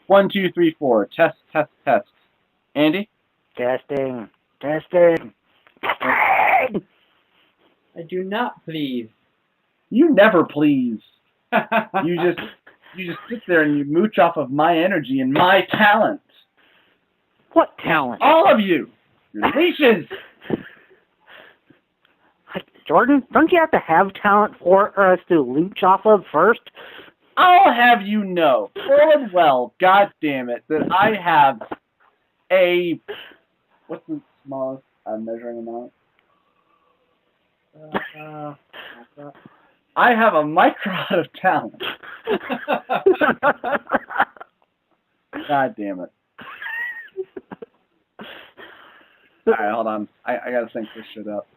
One, two, three, four. Test, test, test. Andy? Testing. Testing. Testing. I do not, please. You never please. You just sit there and you mooch off of my energy and my talent. What talent? All of you. You're leeches. Jordan, don't you have to have talent for us to leech off of first? I'll have you know, full and well, God damn it, that I have a... What's the smallest measuring amount? I have a micron of talent. God damn it. Alright, hold on. I gotta sync this shit up.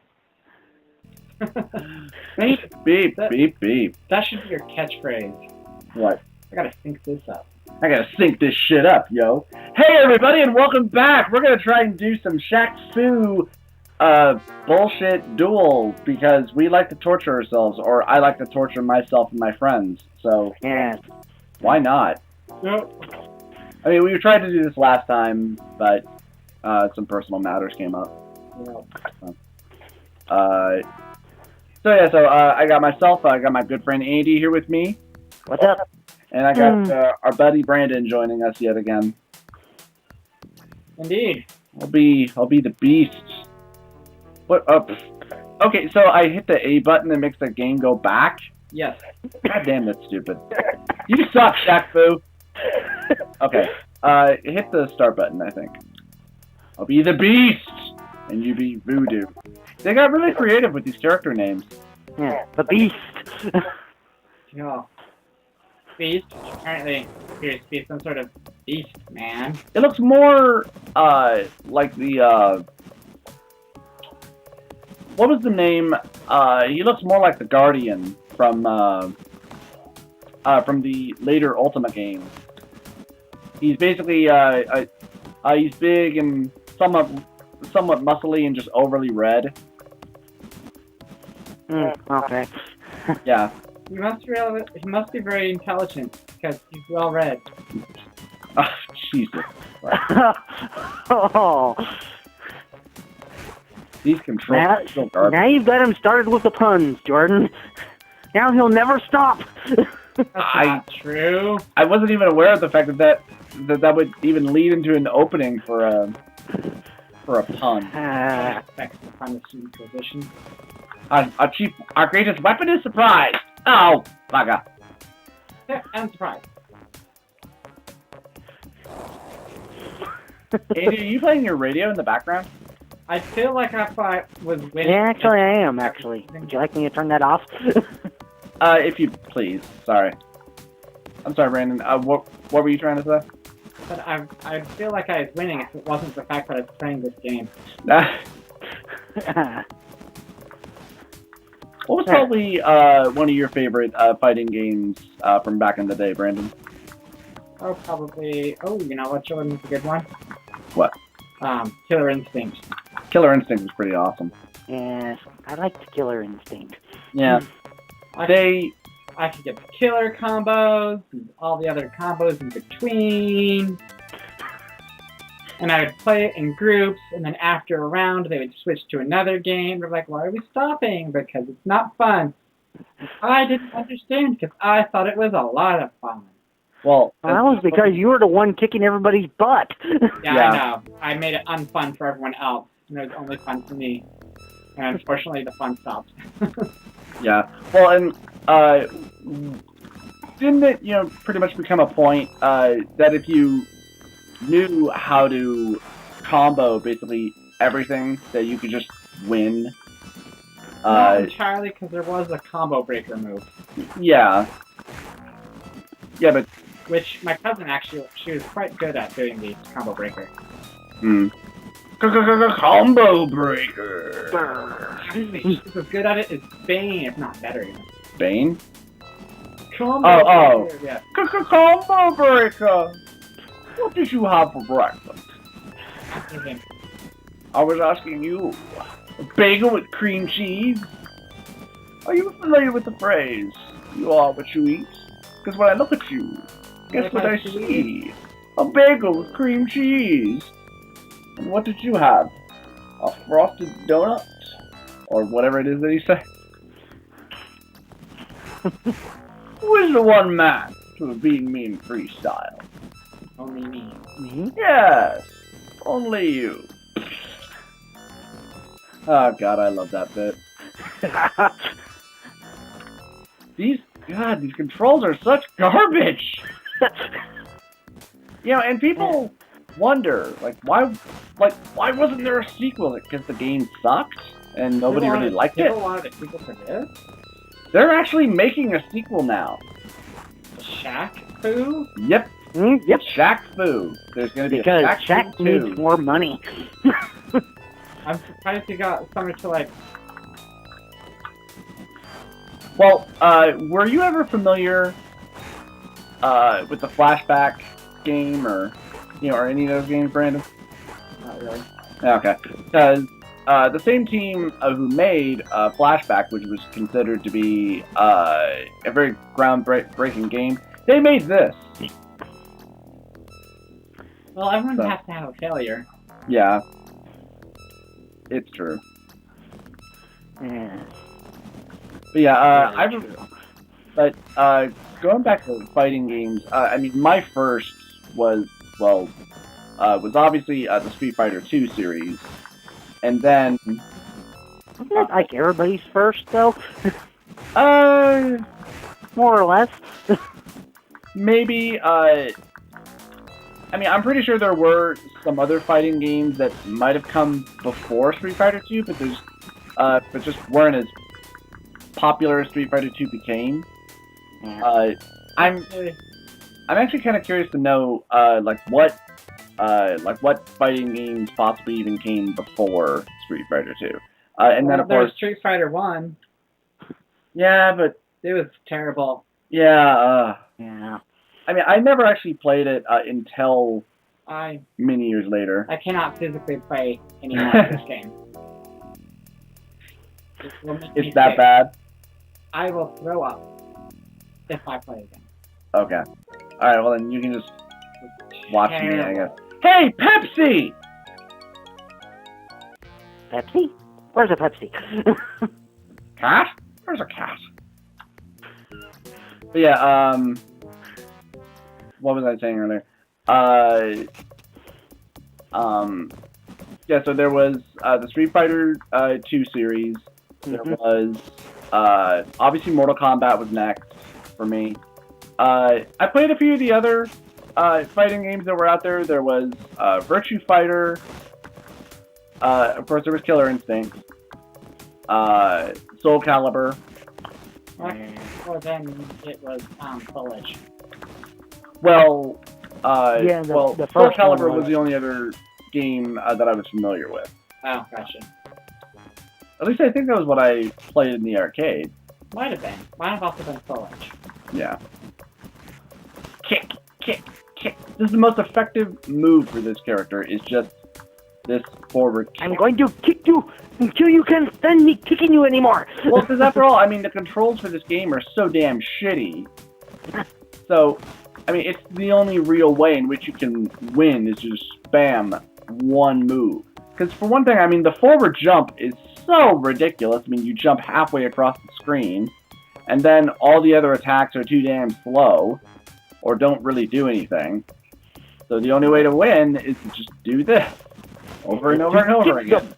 Beep, beep, beep, beep. That should be your catchphrase. What? I gotta sync this up. I gotta sync this shit up, yo. Hey, everybody, and welcome back. We're gonna try and do some Shaq Fu bullshit duel because we like to torture ourselves, or I like to torture myself and my friends. So, Yes. why not? Nope. I mean, we tried to do this last time, but some personal matters came up. So I got my good friend Andy here with me. What's up? And I got our buddy Brandon joining us yet again. Indeed. I'll be the beast. What up? Okay, so I hit the A button and makes the game go back. Yes. God damn, that's stupid. You suck, Shaq Fu. Okay. Hit the start button, I think. I'll be the beast, and you be voodoo. They got really creative with these character names. Yeah, the beast. Yeah. Beast. Apparently, appears to be some sort of beast, man. It looks more like the what was the name? He looks more like the Guardian from the later Ultima games. He's basically he's big and somewhat muscly and just overly red. Okay. Yeah. He must be very intelligent because he's well read. Oh, Jesus. Oh. These controls Now, are so garbage. now you've got him started with the puns, Jordan. Now he'll never stop. That's not true. I wasn't even aware of the fact that would even lead into an opening for a pun. Affects the punishment position. Our greatest weapon is surprise. Oh, bugger. Yeah, I'm surprised. Andy, are you playing your radio in the background? I feel like if I was winning. Yeah, actually I am, actually. Would you like me to turn that off? If you please. Sorry. I'm sorry, Brandon. What were you trying to say? But I feel like I was winning if it wasn't the fact that I was playing this game. What was probably one of your favorite fighting games from back in the day, Brandon? Oh, probably. Oh, you know what? Jordan's a good one. What? Killer Instinct. Killer Instinct was pretty awesome. Yes, I like the Killer Instinct. Yeah. I could get the killer combos, and all the other combos in between. And I would play it in groups, and then after a round, they would switch to another game. They're like, why are we stopping? Because it's not fun. I didn't understand, because I thought it was a lot of fun. Well, that was because you were the one kicking everybody's butt. Yeah, I know. I made it unfun for everyone else, and it was only fun for me. And unfortunately, the fun stopped. Yeah. Well, and didn't it, pretty much become a point that if you knew how to combo basically everything, that you could just win? Not entirely, because there was a combo breaker move. Yeah. Yeah, but... Which my cousin actually, she was quite good at doing the combo breaker. Combo breaker. Actually, she was good at it as Bane, if not better even. Bane? Combo breaker, yeah. Combo breaker. What did you have for breakfast? I was asking you. A bagel with cream cheese? Are you familiar with the phrase, you are what you eat? Because when I look at you, guess what I see? A bagel with cream cheese. And what did you have? A frosted donut? Or whatever it is that you say. Who is the one man to have beaten me in freestyle? Only me. Me? Yes, only you. Oh god, I love that bit. These controls are such garbage. You know, and people wonder, why wasn't there a sequel? Because the game sucked and nobody really liked it. People wanted a sequel for this? They're actually making a sequel now. Shaq Fu? Yep. Yep. Shaq Fu. There's going to be Because a Shaq Shaq Fu needs 2. more money. I'm surprised you got someone to like. Well, were you ever familiar with the Flashback game or any of those games, Brandon? Not really. Okay. Because the same team who made Flashback, which was considered to be a very groundbreaking game, they made this. Well, everyone So. has to have a failure. Yeah. It's true. Yeah. But yeah, Really true. But going back to fighting games, I mean, my first was obviously the Street Fighter 2 series, and then Wasn't that like everybody's first, though? uh More or less. maybe I mean, I'm pretty sure there were some other fighting games that might have come before Street Fighter 2, but but just weren't as popular as Street Fighter 2 became. Yeah. I'm actually kind of curious to know, what fighting games possibly even came before Street Fighter 2. And then, of there's course, Street Fighter 1. yeah, but, It was terrible. yeah, Yeah. I mean, I never actually played it until I many years later. cannot physically play anymore of this game. It will make me It's that sick. bad? I will throw up if I play again. Okay. Alright, well then you can just watch me, I guess. Terrible. Hey, Pepsi! Pepsi? Where's a Pepsi? Cat? Where's a cat? But yeah, what was I saying earlier? Yeah, so there was the Street Fighter 2 series. There was obviously Mortal Kombat was next for me. I played a few of the other fighting games that were out there. There was Virtua Fighter. Of course, there was Killer Instinct. Soul Calibur. Well, then it was Polish. Well, Yeah, the Soul first one Calibur was was- the only other game that I was familiar with. Oh, gotcha. At least I think that was what I played in the arcade. Might have been. Might have also been Polish. Yeah. Kick, kick, kick. This is the most effective move for this character. Is just this forward kick. I'm going to kick you until you can't stand me kicking you anymore. Well, because after all, I mean, the controls for this game are so damn shitty. So, I mean, it's the only real way in which you can win is just spam one move. Because for one thing, I mean, the forward jump is so ridiculous. I mean, you jump halfway across the screen, and then all the other attacks are too damn slow, or don't really do anything. So the only way to win is to just do this over and over and over again.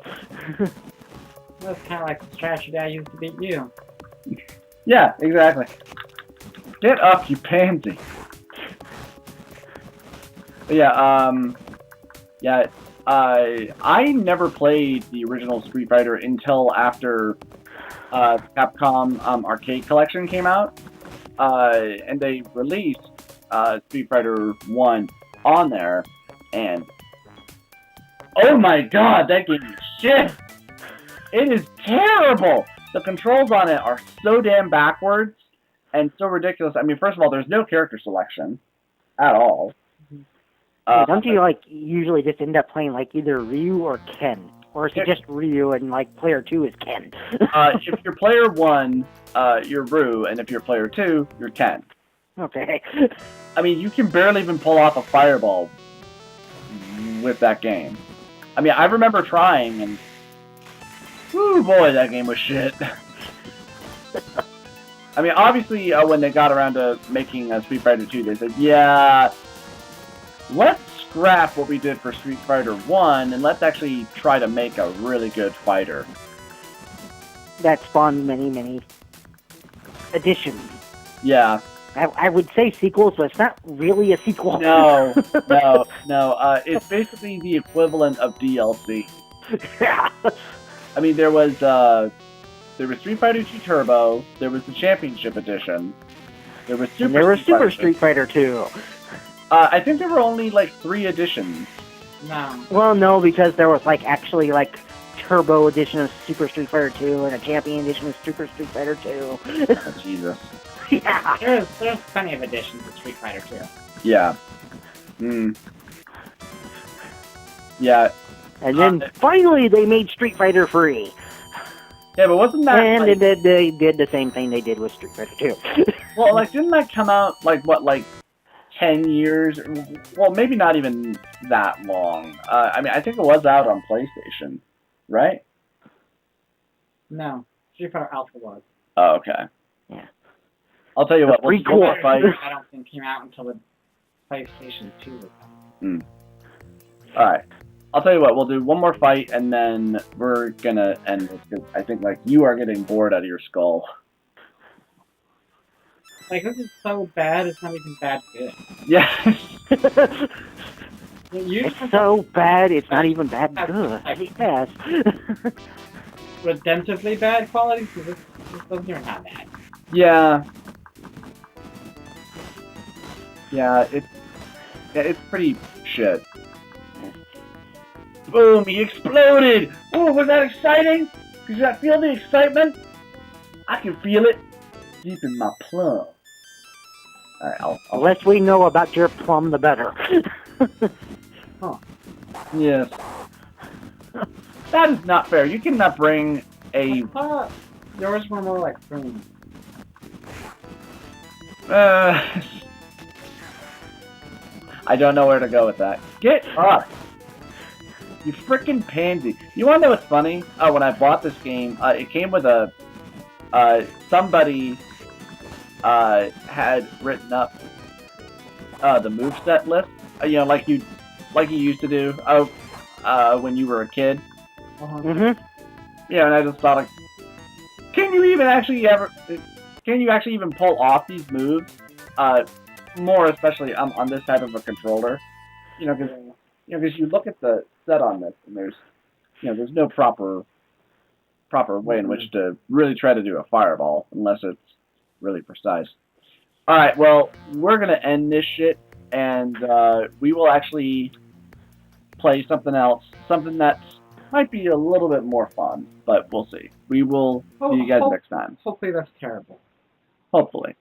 That's kind of like the strategy I used to beat you. Yeah, exactly. Get up, you pansy. But yeah, I never played the original Street Fighter until after Capcom Arcade Collection came out, and they released Street Fighter 1 on there, and oh my god, that game is shit! It is terrible! The controls on it are so damn backwards and so ridiculous. I mean, first of all, there's no character selection at all. Don't you usually just end up playing either Ryu or Ken? Or is it just Ryu and player 2 is Ken? If you're player 1, you're Ryu, and if you're player 2, you're Ken. Okay. I mean, you can barely even pull off a fireball with that game. I mean, I remember trying, and whoo, boy, that game was shit. I mean, obviously, when they got around to making Street Fighter 2, they said, yeah, let's scrap what we did for Street Fighter 1, and let's actually try to make a really good fighter. That spawned many additions. Yeah. I would say sequels, but it's not really a sequel. No. It's basically the equivalent of DLC. I mean, there was Street Fighter 2 Turbo, there was the Championship Edition, there was Super Street Fighter 2. I think there were only like 3 editions. No. Well, no, because there was actually Turbo Edition of Super Street Fighter 2 and a Champion Edition of Super Street Fighter 2. Oh, Jesus. Yeah. There's plenty of editions of Street Fighter 2. Yeah. Yeah. And then finally they made Street Fighter free. Yeah, but wasn't that... And they did the same thing they did with Street Fighter 2. Well, didn't that come out, 10 years? Well, maybe not even that long. I mean, I think it was out on PlayStation, right? No. Street Fighter Alpha was. Oh, okay. Yeah. I'll tell you what, we'll do a fight. I don't think came out until the PlayStation 2 was out. Alright. I'll tell you what, we'll do one more fight, and then we're gonna end this, because I think, you are getting bored out of your skull. This is so bad, it's not even bad good. Yeah. It's so bad, it's not even bad good. Yes. Redemptively bad quality, because this doesn't even have that. Yeah. Yeah, it's pretty shit. Boom, he exploded! Oh, was that exciting? Did you feel the excitement? I can feel it deep in my plum. Alright, I'll... The less we know about your plum, the better. Huh. Yes. That is not fair. You cannot bring a... I thought yours were more like prunes. I don't know where to go with that. Get up! You frickin' pansy. You wanna know what's funny? When I bought this game, it came with a... somebody had written up the moveset list. Like you used to do when you were a kid. Yeah, and I just thought, can you actually even pull off these moves? More especially on this type of a controller. Because you look at the set on this, and there's no proper way in which to really try to do a fireball, unless it's really precise. Alright, well, we're gonna end this shit, and we will actually play something else, something that might be a little bit more fun, but we'll see. We will see you guys next time. Hopefully that's terrible. Hopefully.